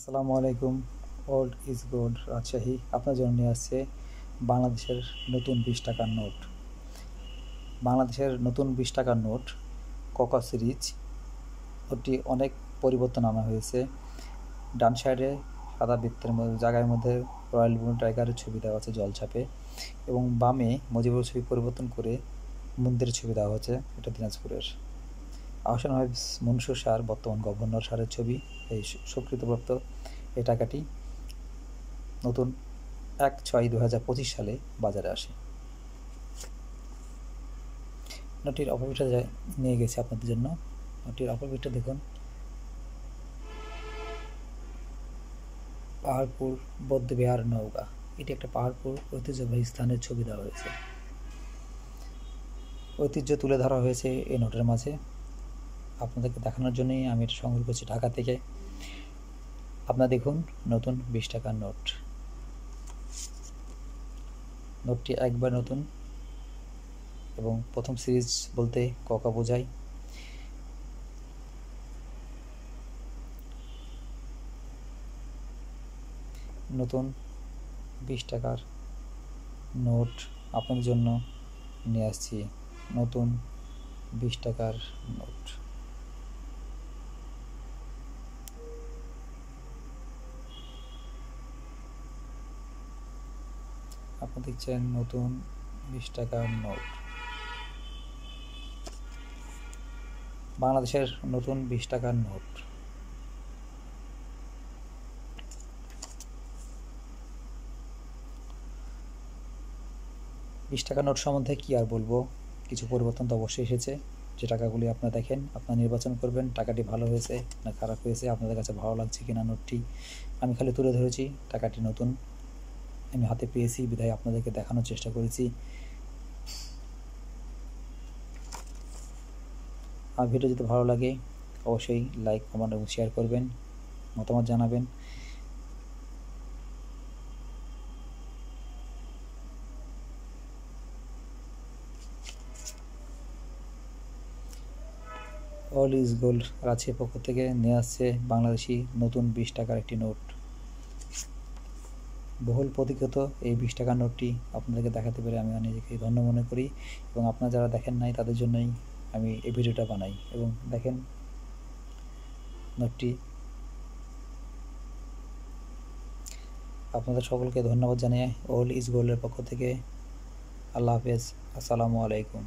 আসসালামু আলাইকুম। Old is gold Rajshahi আপনার জন্য নিয়ে আসছে বাংলাদেশের নতুন 20 টাকার নোট। বাংলাদেশের নতুন 20 টাকার নোট কোকা সিরিজ। ওটি অনেক পরিবর্তন আনা হয়েছে। ডান সাইডে সাদা বৃত্তের জায়গার মধ্যে রয়্যাল ব্লু টাইগারের ছবি দেওয়া আছে জলছাপে, এবং বামে মুজিবুর ছবি পরিবর্তন করে মন্দিরের ছবি দেওয়া হয়েছে। এটা দিনাজপুরের। আহসান হাফিজ মনসুর স্যার বর্তমান গভর্নর স্যারের ছবি। এই স্বীকৃতিপ্রাপ্ত এই টাকাটি নতুন 1/6/2025 সালে বাজারে আসে। নোটটির অপর পিঠটা নিয়ে গেছি আপনাদের জন্য। নোটটির অপর পিঠটা দেখুন, পাহাড়পুর বৌদ্ধবিহার নওগাঁ। এটি একটা পাহাড়পুর ঐতিহ্যবাহী স্থানের ছবি দেওয়া হয়েছে। ঐতিহ্য তুলে ধরা হয়েছে এই নোটের মাঝে। আপনাদেরকে দেখানোর জন্যই আমি এটা সংগ্রহ করছি ঢাকা থেকে। আপনারা দেখুন নতুন 20 টাকার নোট। নোটটি একবার নতুন এবং প্রথম সিরিজ বলতে কোকা বোঝায়। নতুন 20 টাকার নোট আপনাদের জন্য নিয়ে আসছি। নতুন 20 টাকার নোট। আপনারা দেখছেন নতুন 20 টাকার নোট। বাংলাদেশের নতুন 20 টাকার নোট। বিশ টাকার নোট সম্বন্ধে কী আর বলবো, কিছু পরিবর্তন তো অবশ্যই এসেছে। যে টাকাগুলি আপনারা দেখেন, আপনারা নির্বাচন করবেন টাকাটি ভালো হয়েছে না খারাপ হয়েছে, আপনাদের কাছে ভালো লাগছে কিনা নোটটি। আমি খালি তুলে ধরেছি টাকাটি নতুন, আমি হাতে পেয়েছি বিধায় আপনাদেরকে দেখানোর চেষ্টা করেছি। আর ভিডিও যদি ভালো লাগে অবশ্যই লাইক, কমেন্ট এবং শেয়ার করবেন, মতামত জানাবেন। অল ইজ গোল্ড রাজশাহীর পক্ষ থেকে নিয়ে আসছে বাংলাদেশি নতুন 20 টাকার একটি নোট। বহুল প্রতীক্ষিত এই 20 টাকার নোটটি আপনাদেরকে দেখাতে পেরে আমি নিজেকে ধন্য মনে করি, এবং আপনারা যারা দেখেন নাই তাদের জন্যই আমি এই ভিডিওটা বানাই। এবং দেখেন নোটটি। আপনাদের সকলকে ধন্যবাদ জানিয়ে অল ইজ গোল্ডের পক্ষ থেকে আল্লাহ হাফেজ। আসসালামু আলাইকুম।